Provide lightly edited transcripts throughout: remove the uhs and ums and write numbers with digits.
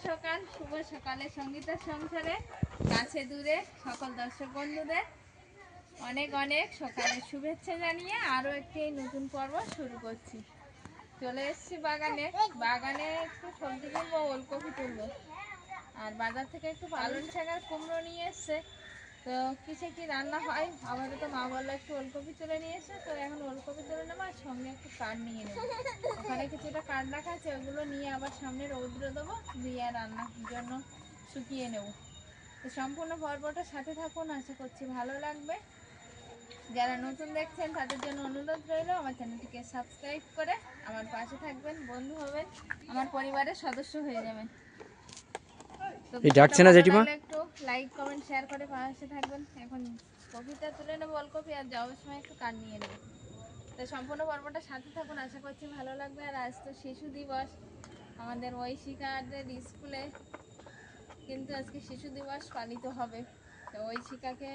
সকাল, শুভ সকালে সঙ্গীতার সংসারে কাছে দূরে সকল দর্শক বন্ধুদের অনেক অনেক সকালের শুভেচ্ছা জানিয়ে আরো একটি নতুন পর্ব শুরু করছি। চলে এসেছি বাগানে একটু সবজি কিনবো, ওলকপি তুলবো। আর বাজার থেকে একটু পালং শাক আর কুমড়ো নিয়ে এসছে। তো কিসে কি রান্না হয়, আপাতত মা বললো একটু ওলকপি তুলে নিয়ে এসে, তো এখন ওলকপি তুলে নেবো আর সঙ্গে একটু কাঠ নিয়ে নেবো। ওখানে কিছুটা কাঠ রাখা আছে, ওগুলো নিয়ে আবার সামনে রৌদ্র দেবো, দিয়ে রান্নার জন্য শুকিয়ে নেব। তো সম্পূর্ণ পর্বটা সাথে থাকুন, আশা করছি ভালো লাগবে। যারা নতুন দেখছেন তাদের জন্য অনুরোধ রইল আমার চ্যানেলটিকে সাবস্ক্রাইব করে আমার পাশে থাকবেন, বন্ধু হবেন, আমার পরিবারের সদস্য হয়ে যাবেন। ডাকছে না জেঠিমা, একটু লাইক কমেন্ট শেয়ার করে পাশে থাকবেন। এখন কপিটা তুলে নেবো, ওলকপি, আর যাওয়ার সময় একটু কাঠ নিয়ে নেবো। তো সম্পূর্ণ পর্বটা সাথে থাকুন, আশা করছি ভালো লাগবে। আর আজ তো শিশু দিবস, আমাদের ঐশিকাদের স্কুলে কিন্তু আজকে শিশু দিবস পালিত হবে। তো ঐশিকাকে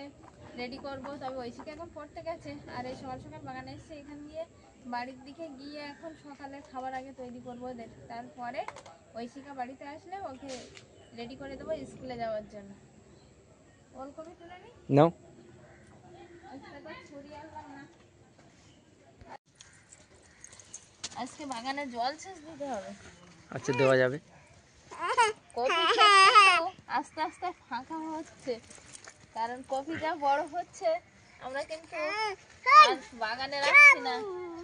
রেডি করবো, তবে ঐশিকা এখন পড়তে গেছে। আর এই সকাল সকাল বাগানে এসে এখান দিয়ে বাড়ির দিকে গিয়ে এখন সকালের খাবার আগে তৈরি করবো ওদের, তারপরে ঐশিকা বাড়িতে আসলে ওকে রেডি করে দেবো স্কুলে যাওয়ার জন্য। ওলকপি তুলে নি নাও। আজকে বাগানে জল সেচ দিতে হবে। আচ্ছা, দেওয়া যাবে। কপি আস্তে আস্তে ফাঁকা হচ্ছে, কারণ কপি যা বড় হচ্ছে আমরা কিন্তু বাগানে রাখছি না,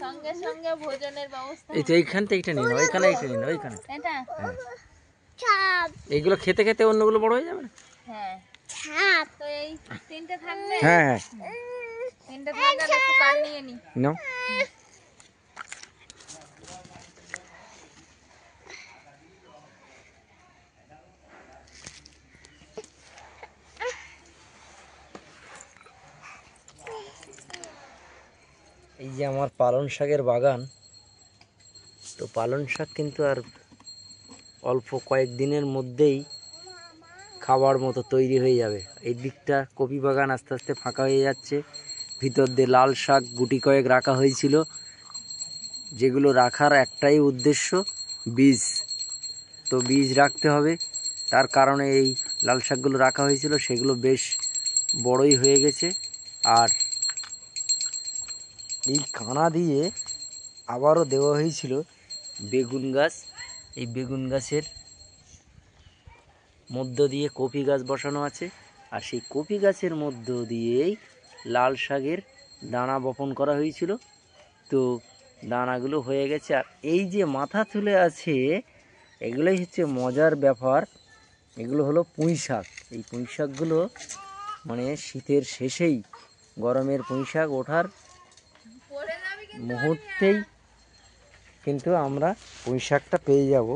সঙ্গে সঙ্গে ভোজনের ব্যবস্থা। এই তো এইখান থেকে এটা নিন, ওইখানে এটা নিন, ওইখানে এটা এইগুলো খেতে খেতে অন্যগুলো বড় হয়ে যাবে না? হ্যাঁ, তো এই তিনটে থাকবে। হ্যাঁ হ্যাঁ, তিনটে থাকলে একটু কাল নিয়ে নি। নাও। এই যে আমার পালং শাকের বাগান, তো পালং শাক কিন্তু আর অল্প কয়েকদিনের মধ্যেই খাবার মতো তৈরি হয়ে যাবে। এই দিকটা কপি বাগান আস্তে আস্তে ফাঁকা হয়ে যাচ্ছে। ভিতর দিয়ে লাল শাক গুটি কয়েক রাখা হয়েছিল, যেগুলো রাখার একটাই উদ্দেশ্য বীজ। তো বীজ রাখতে হবে, তার কারণে এই লাল শাকগুলো রাখা হয়েছিল, সেগুলো বেশ বড়ই হয়ে গেছে। আর এই কানা দিয়ে আবারও দেওয়া হয়েছিল বেগুন গাছ। এই বেগুন গাছের মধ্য দিয়ে কপি গাছ বসানো আছে, আর সেই কপি গাছের মধ্য দিয়েই লাল শাকের দানা বপন করা হয়েছিল। তো দানাগুলো হয়ে গেছে। আর এই যে মাথা তুলে আছে, এগুলোই হচ্ছে মজার ব্যাপার। এগুলো হলো পুঁই শাক। এই পুঁই শাকগুলো মানে শীতের শেষেই গরমের পুঁই শাক ওঠার মুহূর্তেই কিন্তু আমরা পুঁই শাকটা পেয়ে যাব।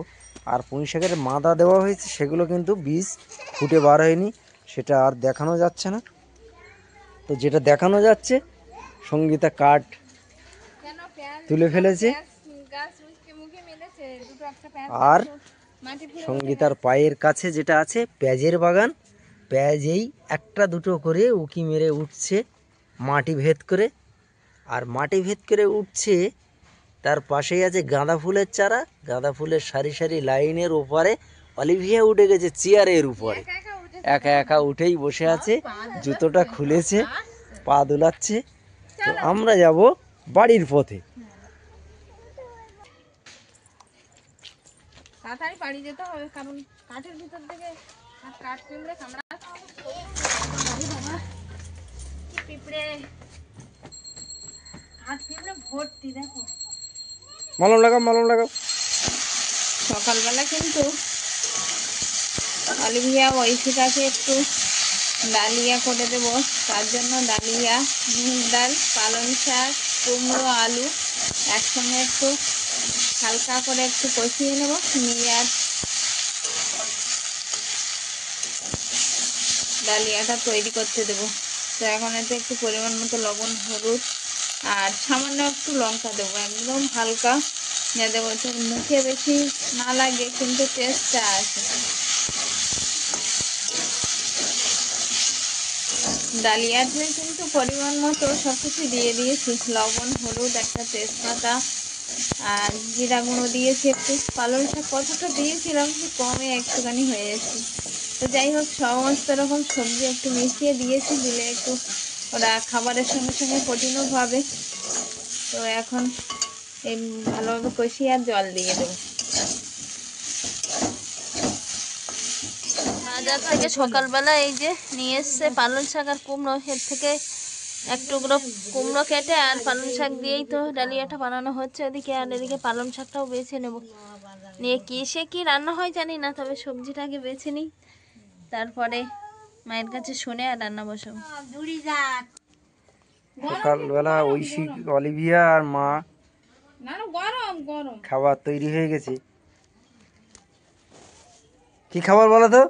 আর পুঁই শাকের মাদা দেওয়া হয়েছে, সেগুলো কিন্তু বীজ ফুটে বার হয়নি, সেটা আর দেখানো যাচ্ছে না। তো যেটা দেখানো যাচ্ছে, সঙ্গীতা কাঠ তুলে ফেলেছে, আর সঙ্গীতার পায়ের কাছে যেটা আছে পেঁয়াজের বাগান, পেঁয়াজেই একটা দুটো করে উকি মেরে উঠছে মাটি ভেদ করে। আর মাটি ভেদ করে উঠছে, তার পাশেই আছে গাঁদা ফুলের চারা। গাঁদা ফুলের সারি সারি লাইনের ওপারে অলিভিয়া উঠে গেছে চেয়ারের উপরে, একা একা উঠেই বসে আছে, জুতোটা খুলেছে, পা দুলাচ্ছে। তো আমরা যাব বাড়ির পথে। তাড়াতাড়ি বাড়ি যেতে হবে, কারণ কাঠের ভিতর থেকে কাঠ পিঁপড়ে কামড়া। কি পিঁপড়ে, কাঠ পিঁপড়ে ভর্তি, দেখো। মলম লাগাও, মলম লাগাও। সকালবেলা কিন্তু অলিভিয়া ঐশিকাকে একটু ডালিয়া করে দেবো, তার জন্য ডালিয়া, মুগ ডাল, পালং শাক, কুমড়ো, আলু একসঙ্গে একটু হালকা করে একটু কষিয়ে নেব, নিয়ে আর ডালিয়াটা তৈরি করতে দেবো। তো এখন এতে একটু পরিমাণ মতো লবণ, হলুদ আর সামান্য একটু লঙ্কা দেবো, একদম হালকা, যাতে বলছে মুখে বেশি না লাগে কিন্তু টেস্টটা আসে। ডালিয়াতে কিন্তু পরিমাণ মতো সব কিছু দিয়ে দিয়েছি, লবণ, হলুদ, একটা তেজপাতা, আর জিরা গুঁড়ো দিয়েছি একটু। পালং শাক কতটা দিয়েছিলাম কমে একটুখানি হয়ে গেছে। তো যাই হোক সমস্ত রকম সবজি একটু মিশিয়ে দিয়েছি, দিলে একটু ওরা খাবারের সঙ্গে সঙ্গে প্রোটিনও পাবে। তো এখন এই ভালোভাবে কষিয়ে আর জল দিয়ে দেবো। বাজার থেকে সকালবেলা এই যে নিয়ে এসছে পালং শাক আর কুমড়ো, এর থেকে এক টুকরো কুমড়ো কেটে আর পালং শাক দিয়েই তো ডালিয়াটা বানানো হচ্ছে ওদিকে। আর এদিকে পালং শাকটাও বেছে নেব, নিয়ে কি রান্না হয় জানি না, তবে সবজিটাকে বেছে নিই, তারপরে মায়ের কাছে শুনে আর রান্না বসাবো। সকালবেলা ঐশী, অলিভিয়া আর মা গরম গরম খাবার তৈরি হয়ে গেছে। কি খাবার বলো তো?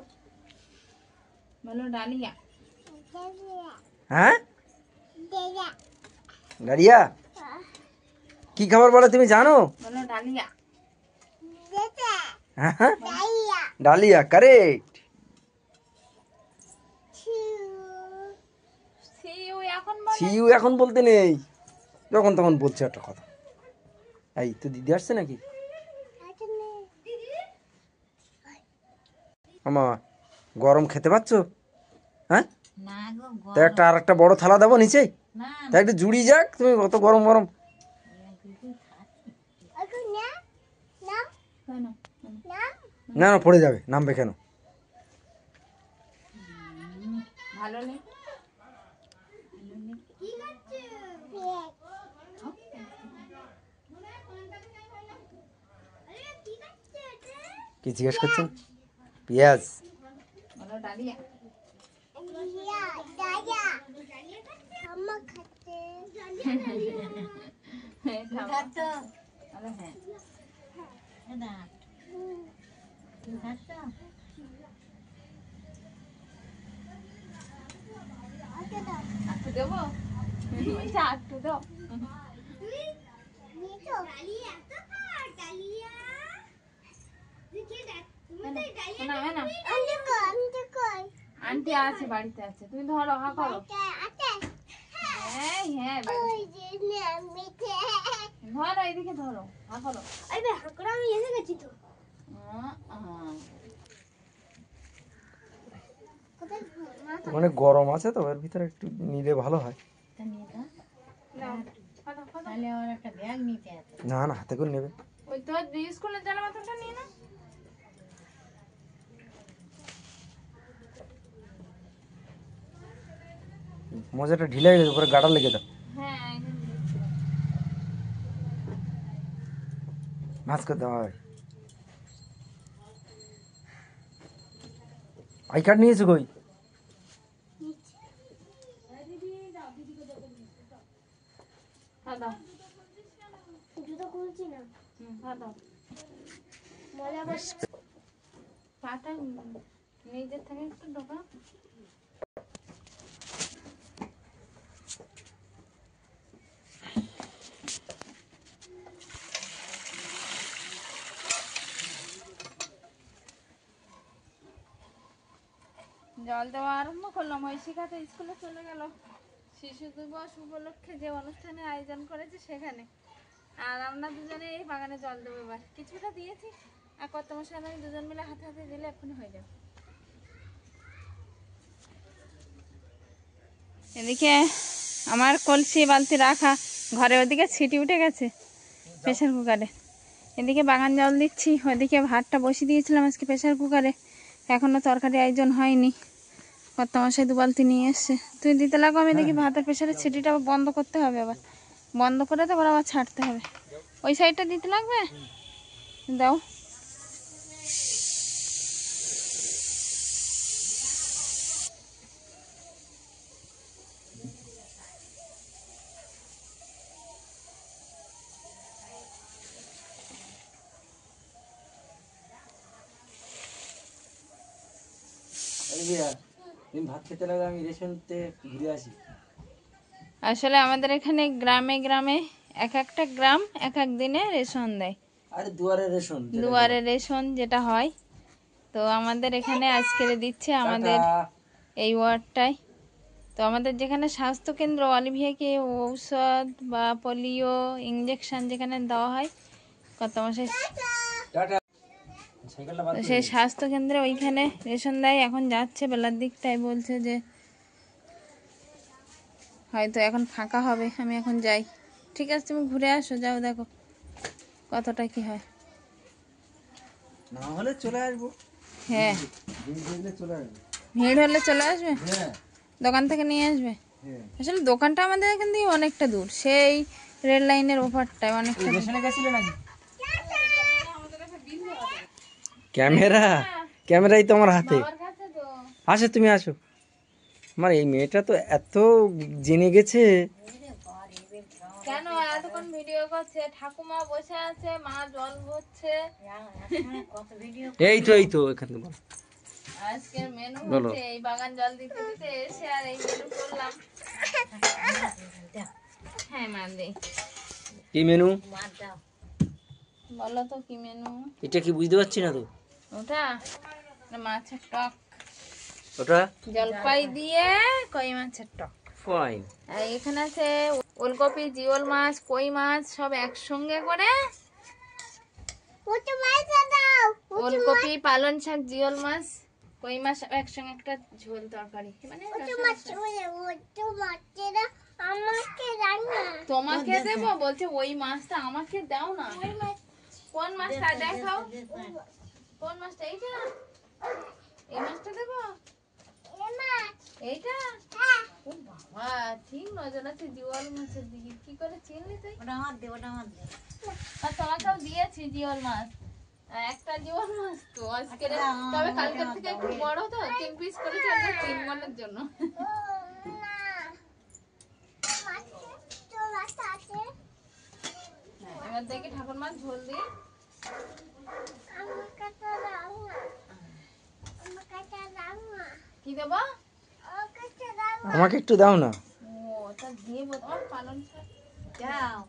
বলো ডালিয়া। হ্যাঁ, ডালিয়া কি খাবার বলো তুমি জানো? বলো ডালিয়া। হ্যাঁ, ডালিয়া কারেক্ট। সিইউ এখন বলতে নেই, যখন তখন বলছে একটা কথা। এই তো দিদি আসছে নাকি? আমা গরম খেতে পাচ্ছ? হ্যাঁ, তো একটা আর একটা বড় থালা দেবো নিচে, তা একটু জুড়ি যাক। তুমি অত গরম গরম না না পড়ে যাবে, নামবে কেন? ভালো নেই। কি জিজ্ঞেস করছেন? পেঁয়াজ। বলো ডালিয়া। একটু দেবো, একটু দাও। আন্টি আছে, বাড়িতে আছে, তুমি ধরো, হা করো। হ্যাঁ হ্যাঁ ধরো, এইদিকে ধরো, হা করো। মানে গরম আছে তো, এর ভিতরে একটু নিলে ভালো হয়। না না হাতে করে নেবে। ওই তো স্কুলের জল বোতলটা নিয়ে না। মজাটা ঢিলে গেছে, উপরে গাটা লেগে দাও। হ্যাঁ ভাঁজ করে দেওয়া হয়। আই কার্ড নিয়েছো কই? পাটা নিজের থেকে একটু ঢোকা। জল দেওয়া আরম্ভ করলাম। ওই শিখাতে স্কুলে চলে গেল, শিশু দিবস উপলক্ষে যে অনুষ্ঠানে আয়োজন করেছে সেখানে। আর আমরা দুজনে এই বাগানে জল দেবো। এবার কিছুটা দিয়েছি, আর কত মশাই আমি দুজন মিলে হাতে হাতে দিলে এক্ষুনি হয়ে যাবে। এদিকে আমার কলসি বালতি রাখা ঘরে, ওদিকে ছিটি উঠে গেছে প্রেশার কুকারে। এদিকে বাগান জল দিচ্ছি, ওদিকে ভাতটা বসিয়ে দিয়েছিলাম আজকে প্রেশার কুকারে, এখনও তরকারি আয়োজন হয়নি। কত মশাই 2 বালতি নিয়ে এসছে। তুই দিতে লাগো, আমি দেখি ভাতের প্রেশারের ছিটিটা বন্ধ করতে হবে, আবার বন্ধ করে তারপর আবার ছাড়তে হবে। ওই সাইডটা দিতে লাগবে, দাও। তুমি ভাত খেতে লাগো, আমি রেশনতে ঘুরে আসি। আসলে আমাদের এখানে গ্রামে গ্রামে এক একটা গ্রাম এক এক দিনে রেশন দেয়। আরে দুয়ারে রেশন, দুয়ারে রেশন যেটা হয়, তো আমাদের এখানে আজকে দিচ্ছে আমাদের এই ওয়ার্ডটায়। তো আমাদের যেখানে স্বাস্থ্যকেন্দ্র অলিভিয়াকে ঔষধ বা পোলিও ইঞ্জেকশন যেখানে দেওয়া হয় কত মাসে, তো সেই স্বাস্থ্যকেন্দ্রে ওইখানে রেশন দেয়। এখন যাচ্ছে বেলার দিকটায়, বলছে যে হয়তো এখন ফাঁকা হবে, আমি এখন যাই। ঠিক আছে, তুমি ঘুরে আসো, যাও দেখো কতটা কি হয়। না হলে চলে আসবো, হ্যাঁ, চলে আসবো। ভিড় হলে চলে আসবে, হ্যাঁ দোকান থেকে নিয়ে আসবে। হ্যাঁ। আসলে দোকানটা আমাদের এখান থেকে অনেকটা দূর, সেই রেল লাইনের ওপারটায় অনেকটা দূর। রেশনে গেছিলে নাকি? ক্যামেরা, ক্যামেরাই তো আমার হাতে। বাবার কাছে তো। আসো তুমি আসো। আমার এই মেয়েটা তো এত জেনে গেছে। কেন এতক্ষণ ভিডিও করছে? ঠাকুমা বসে আছে, মা জল ভরছে। এই তো এখান থেকে বলো। আজকের মেনু বলো। হচ্ছে এই বাগান জল দিতে দিতে এসে আর এই মেনু করলাম। হ্যাঁ মা দে, কি মেনু? বলো তো কি মেনু? এটা কি বুঝতে পারছি না তো। ওটা মাছের টক, ওটা জলপাই দিয়ে কই মাছের টক। ফাইন। আর এখানে আছে ওলকপি, জিওল মাছ, কই মাছ সব একসঙ্গে করে। ওলকপি, পালং শাক, জিওল মাছ, কই মাছ সব একসঙ্গে একটা ঝোল তরকারি, মানে তোমাকে দেবো বলছে, ওই মাছটা আমাকে দাও না। কোন মাছটা দেখাও, কোন মাছটা? এইটা, এই মাছটা দেবো, এইটা। ও বাবা, ঠিক নজর আছে জিওল মাছের দিকে, কি করে চিনলি তুই? আর তোমাকেও দিয়েছি জিওল মাছ, একটা জিওল মাছ তো আজকে, তবে কালকের থেকে একটু বড় তো, 3 পিস করেছি আমরা 3 মনের জন্য। এবার দেখি ঠাকুর মাছ ঝোল দিই। কি দেবো? আমাকে একটু দাও না। ও তা দেবো, তোমার পালং শাক দাও।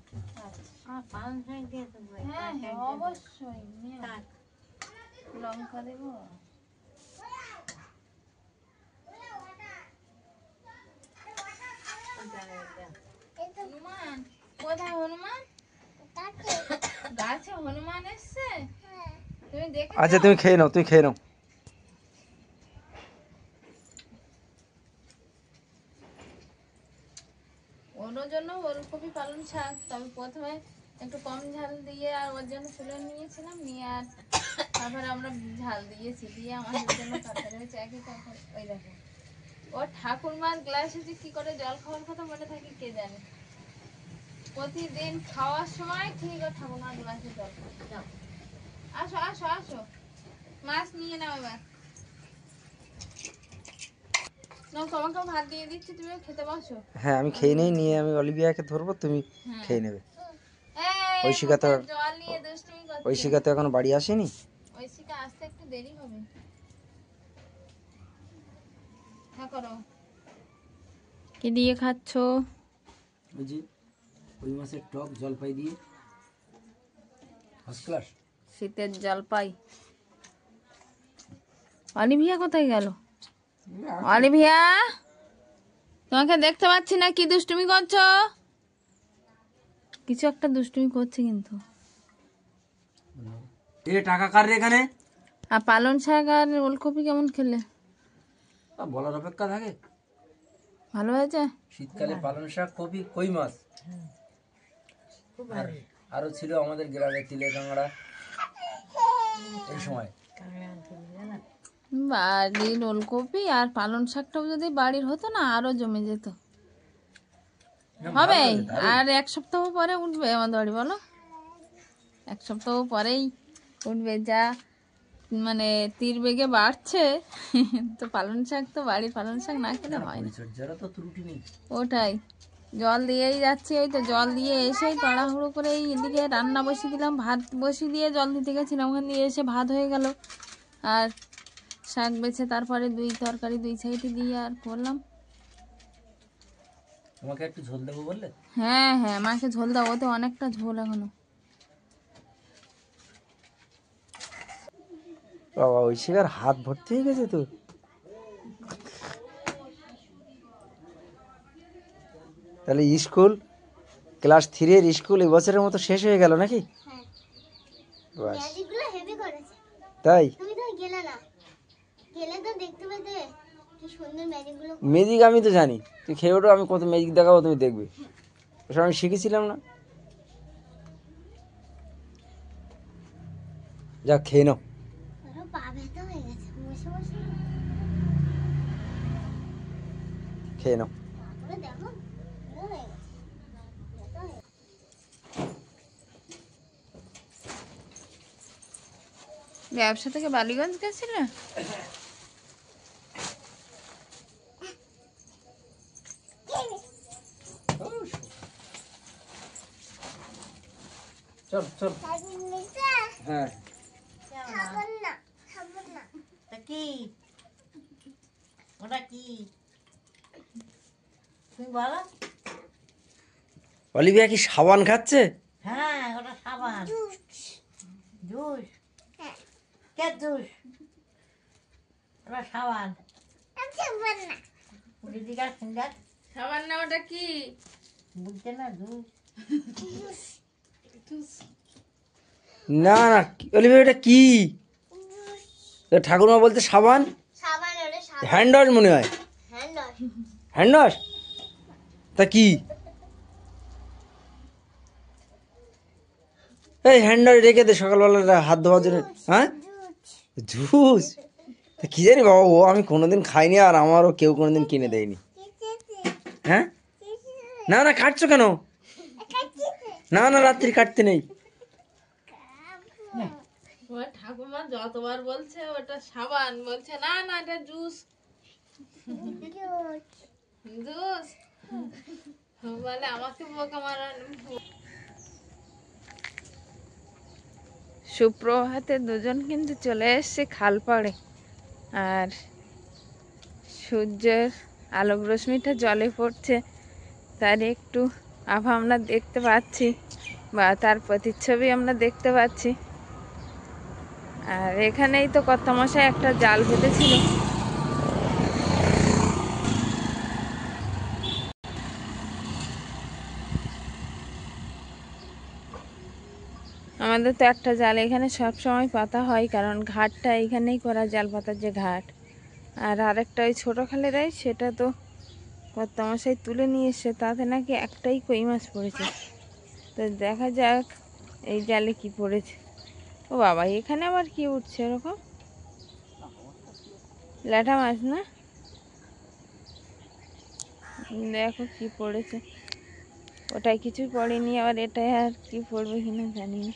হ্যাঁ হ্যাঁ অবশ্যই নিও। লঙ্কা দেবো। হনুমান কোথায়? হনুমান গাছে হনুমান এসছে, তুমি দেখে? আচ্ছা তুমি খেয়ে নাও, তুমি খেয়ে নাও। ওর জন্য ওলকপি পালং শাক, তবে প্রথমে একটু কম ঝাল দিয়ে আর ওর জন্য তুলে নিয়েছিলাম, নিয়ে আর তারপরে আমরা ঝাল দিয়েছি, দিয়ে আমাদের জন্য তরকারি হয়েছে একই তরকারি। ওই দেখো, ওর ঠাকুরমার গ্লাসে যে কি করে জল খাওয়ার কথা মনে থাকে কে জানে। প্রতিদিন খাওয়ার সময় ঠিক ওর ঠাকুরমার গ্লাসে জল খাও। আসো আসো আসো, মাছ নিয়ে নাও এবার। নাও, তোমাকেও ভাত দিয়ে দিচ্ছি, তুমিও খেতে বসো। হ্যাঁ আমি খেয়ে নেই, নিয়ে আমি অলিভিয়াকে ধরবো, তুমি হ্যাঁ। খেয়ে নেবে। এই, ঐশিকা তো জল নিয়ে দুষ্টুমি করছে। ঐশিকা তো এখনো বাড়ি আসেনি। ঐশিকা আসতে একটু দেরি হবে। করো, কি দিয়ে খাচ্ছো? ওই যে ওই মাছের টক জলপাই দিয়ে, ফার্স্ট ক্লাস। শীতের জলপাই। অলিভিয়া কোথায় গেল? অলিভিয়া, তোমাকে দেখতে পাচ্ছি না, কি দুষ্টুমি করছো? কিছু একটা দুষ্টুমি করছে কিন্তু। এ টাকা কার রে এখানে? আর পালং শাক আর ওলকপি কেমন খেলে? বলার অপেক্ষা থাকে। ভালো হয়েছে? শীতকালে পালং শাক, কপি, কই মাছ, আর আরো ছিল আমাদের গ্রামে তিলে কাঁকড়া। এই সময় বাড়ির ওলকপি আর পালং শাকটাও যদি বাড়ির হতো না, আরো জমে যেত। হবে, আর 1 সপ্তাহ পরে উঠবে আমাদের বাড়ি, বলো? 1 সপ্তাহ পরেই উঠবে, যা মানে তীর বেগে বাড়ছে। তো পালং শাক তো বাড়ির পালং শাক না খেলে হয় না। পরিচর্যারও তো ত্রুটি নেই। ওটাই, জল দিয়েই যাচ্ছি, ওই তো জল দিয়ে এসেই তাড়াহুড়ো করে এদিকে রান্না বসিয়ে দিলাম, ভাত বসিয়ে দিয়ে জল দিতে গেছিলাম, ওখান দিয়ে এসে ভাত হয়ে গেল, আর শাক বেছে তারপরে 2 তরকারি 2 সাইডে দিয়ে আর করলাম। তোমাকে একটু ঝোল দেবো বললে? হ্যাঁ হ্যাঁ, মাকে ঝোল দাও, ওতে অনেকটা ঝোল এখনো। বাবা ঐশিকার হাত ভর্তি হয়ে গেছে তো। তাহলে স্কুল ক্লাস 3-এর স্কুল এই বছরের মতো শেষ হয়ে গেল নাকি? হ্যাঁ, বাস, ম্যাজিকগুলো হেভি করেছে। তাই? তুমি তো গেলে না, গেলে তো দেখতে পেতে কি সুন্দর ম্যাজিকগুলো। ম্যাজিক আমি তো জানি, তুই খেয়ে ওঠো, আমি কত ম্যাজিক দেখাবো তুমি দেখবে। ওসব আমি শিখেছিলাম না। যা খেয়ে নাও। আরো পা ব্যথা হয়ে গেছে বসে বসে। খেয়ে নাও। তারপরে দেখো ভালো হয়ে গেছে, ব্যথা হয়ে গেছে। ব্যবসা থেকে বালিগঞ্জ গেছিলে? চল চল। হ্যাঁ, খাবার না, খাবার না। তা কি ওটা কি তুমি বলো? অলিভিয়া কি সাবান খাচ্ছে? হ্যাঁ ওটা সাবান। জুস? হ্যাঁ। কে জুস? ওটা সাবান। খাবার না। দিদিকার ফিঙ্গার সাবান না, ওটা কি? বুঝছে না জুস। না না, অলিভিয়া এটা কি? ঠাকুরমা বলতে সাবান, সাবান ওটা সাবান। হ্যান্ড ওয়াশ মনে হয়। Hand wash. Hand wash? তা কি? এই হ্যান্ড ওয়াশ রেখে দে সকালবেলা হাত ধোয়ার জন্য। হ্যাঁ, জুস? তা কি জানি বাবা, ও আমি কোনোদিন খাইনি, আর আমারও কেউ কোনোদিন কিনে দেয়নি। হ্যাঁ, না না, কাটছো কেন? না না, রাত্রি কাটতে নেই। ওর ঠাকুমা যতবার বলছে ওটা সাবান, বলছে না না এটা জুস। জুস বলে, আমাকে বোকা মারানো। সুপ্রভাতে দুজন কিন্তু চলে এসছে খাল পাড়ে, আর সূর্যের আলোক রশ্মিটা জলে পড়ছে, তার একটু আভা আমরা দেখতে পাচ্ছি, বা তার প্রতিচ্ছবি আমরা দেখতে পাচ্ছি। আর এখানেই তো কর্তামশাই একটা জাল পেতেছিল। আমাদের তো একটা জাল এখানে সব সময় পাতা হয়, কারণ ঘাটটা এইখানেই করা, জাল পাতার যে ঘাট। আর আরেকটা ওই ছোটো খালেরাই, সেটা তো কর্তামশাই তুলে নিয়ে এসছে, তাতে নাকি একটাই কই মাছ পড়েছে। তো দেখা যাক এই জালে কি পড়েছে। ও বাবা, এখানে আবার কি উঠছে এরকম? ল্যাঠা মাছ না? দেখো কি পড়েছে। ওটাই কিছুই পড়েনি, আবার এটাই আর কি পড়বে কিনা জানি না।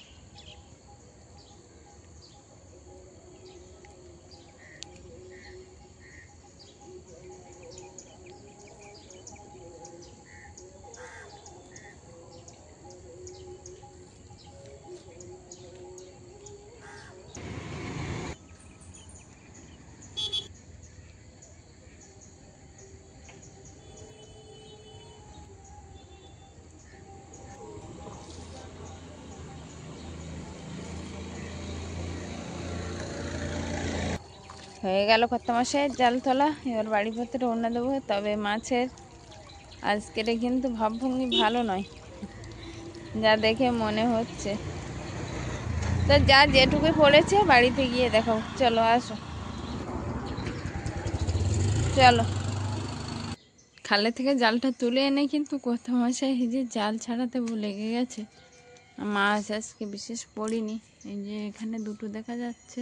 হয়ে গেল কর্তামশাইয়ের জাল তোলা, এবার বাড়ি পথে রওনা দেবো। তবে মাছের আজকের কিন্তু ভাবভঙ্গি ভালো নয়, যা দেখে মনে হচ্ছে। তো যা যেটুকু পড়েছে বাড়িতে গিয়ে দেখো। চলো আসো, চলো। খালে থেকে জালটা তুলে এনে কিন্তু কর্তামশাই এই যে জাল ছাড়াতে লেগে গেছে। মাছ আজকে বিশেষ পড়িনি, এই যে এখানে দুটো দেখা যাচ্ছে,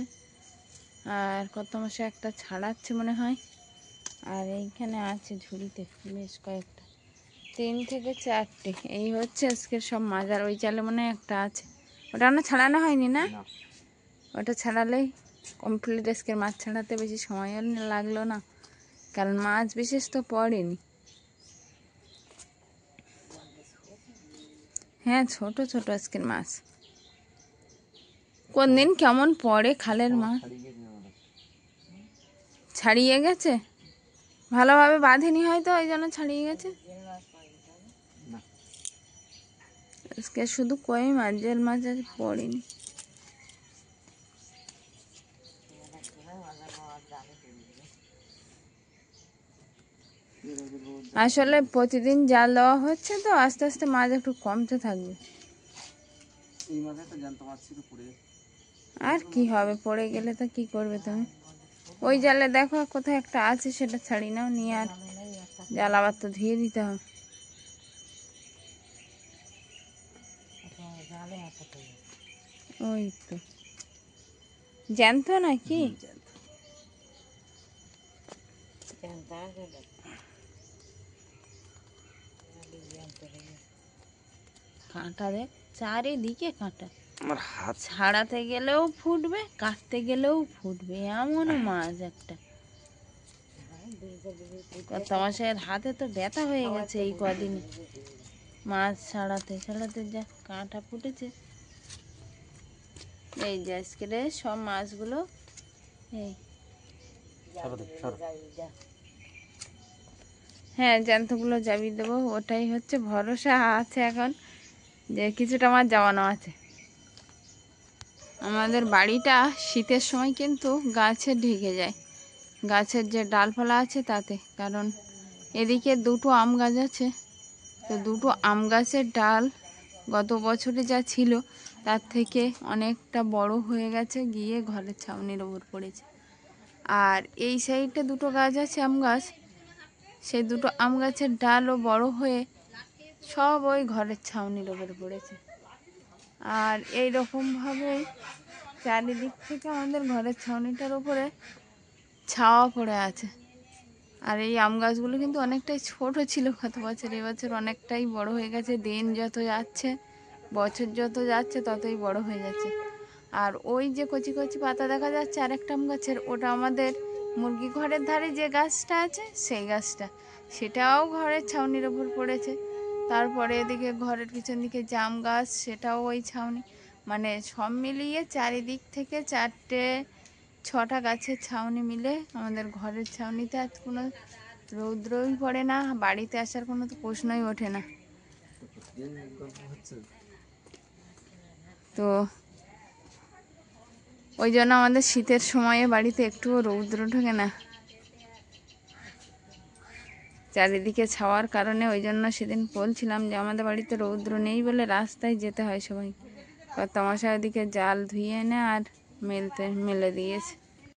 আর কর্তামশাই একটা ছাড়াচ্ছে মনে হয়, আর এইখানে আছে ঝুড়িতে বেশ কয়েকটা, 3 থেকে 4টে। এই হচ্ছে আজকের সব মাছ। আর ওই জালে মনে হয় একটা আছে, ওটা না ছাড়ানো হয়নি না? ওটা ছাড়ালেই কমপ্লিট। আজকের মাছ ছাড়াতে বেশি সময়ও লাগলো না, কারণ মাছ বিশেষ তো পড়েনি। হ্যাঁ, ছোট ছোট আজকের মাছ। কোন দিন কেমন পড়ে খালের মাছ। ছাড়িয়ে গেছে, ভালোভাবে বাঁধেনি হয়তো, ওই জন্য ছাড়িয়ে গেছে। আজকে শুধু কই মাছ, জেল মাছ আজ পড়েনি। আসলে প্রতিদিন জাল দেওয়া হচ্ছে তো আস্তে আস্তে মাছ একটু কমতে থাকবে। এই মাথায় তো জ্যান্ত মাছ ছিল পড়ে গেছে। আর কি হবে, পড়ে গেলে তো কি করবে তুমি? ওই জালে দেখো কোথায় একটা আছে, সেটা ছাড়ি নাও, নিয়ে আর জাল আবার তো ধুয়ে দিতে হবে। ওই তো জ্যান্ত নাকি? কাঁটা দেখ, চারিদিকে কাঁটা। আমার হাত ছাড়াতে গেলেও ফুটবে, কাটতে গেলেও ফুটবে, এমন মাছ একটা। তোমার হাতে তো ব্যথা হয়ে গেছে এই কদিনে, মাছ ছাড়াতে ছাড়াতে যা কাঁটা ফুটেছে। এই যে আজকে সব মাছগুলো এই, হ্যাঁ জ্যান্তগুলো যাবিয়ে দেবো, ওটাই হচ্ছে ভরসা আছে এখন, যে কিছুটা মাছ জমানো আছে। আমাদের বাড়িটা শীতের সময় কিন্তু গাছে ঢেকে যায়, গাছের যে ডালপালা আছে তাতে। কারণ এদিকে দুটো আম গাছ আছে, তো দুটো আম গাছের ডাল গত বছরে যা ছিল তার থেকে অনেকটা বড় হয়ে গেছে, গিয়ে ঘরের ছাউনির ওপর পড়েছে। আর এই সাইডে দুটো গাছ আছে আম গাছ, সেই দুটো আম গাছের ডালও বড় হয়ে সব ওই ঘরের ছাউনির ওপর পড়েছে। আর এই রকমভাবে চারিদিক থেকে আমাদের ঘরের ছাউনিটার উপরে ছাওয়া পড়ে আছে। আর এই আম গাছগুলো কিন্তু অনেকটাই ছোট ছিল গত বছর, এবছর অনেকটাই বড় হয়ে গেছে। দিন যত যাচ্ছে, বছর যত যাচ্ছে ততই বড় হয়ে যাচ্ছে। আর ওই যে কচি কচি পাতা দেখা যাচ্ছে আরেকটা আম গাছের, ওটা আমাদের মুরগি ঘরের ধারে যে গাছটা আছে সেই গাছটা, সেটাও ঘরের ছাউনির ওপর পড়েছে। তারপরে এদিকে ঘরের পিছন দিকে জাম গাছ, সেটাও ওই ছাউনি। মানে সব মিলিয়ে চারিদিক থেকে 4-6টা গাছের ছাউনি মিলে আমাদের ঘরের ছাউনিতে আজ কোনো রৌদ্রই পড়ে না, বাড়িতে আসার কোনো তো প্রশ্নই ওঠে না। তো ওই জন্য আমাদের শীতের সময়ে বাড়িতে একটুও রৌদ্র ঢোকে না, চারিদিকে ছাওয়ার কারণে। ওই জন্য সেদিন বলছিলাম যে আমাদের বাড়িতে রৌদ্র নেই বলে রাস্তায় যেতে হয় সবাই। তমাশা ওদিকে জাল ধুয়ে এনে আর মেলে দিয়েছে।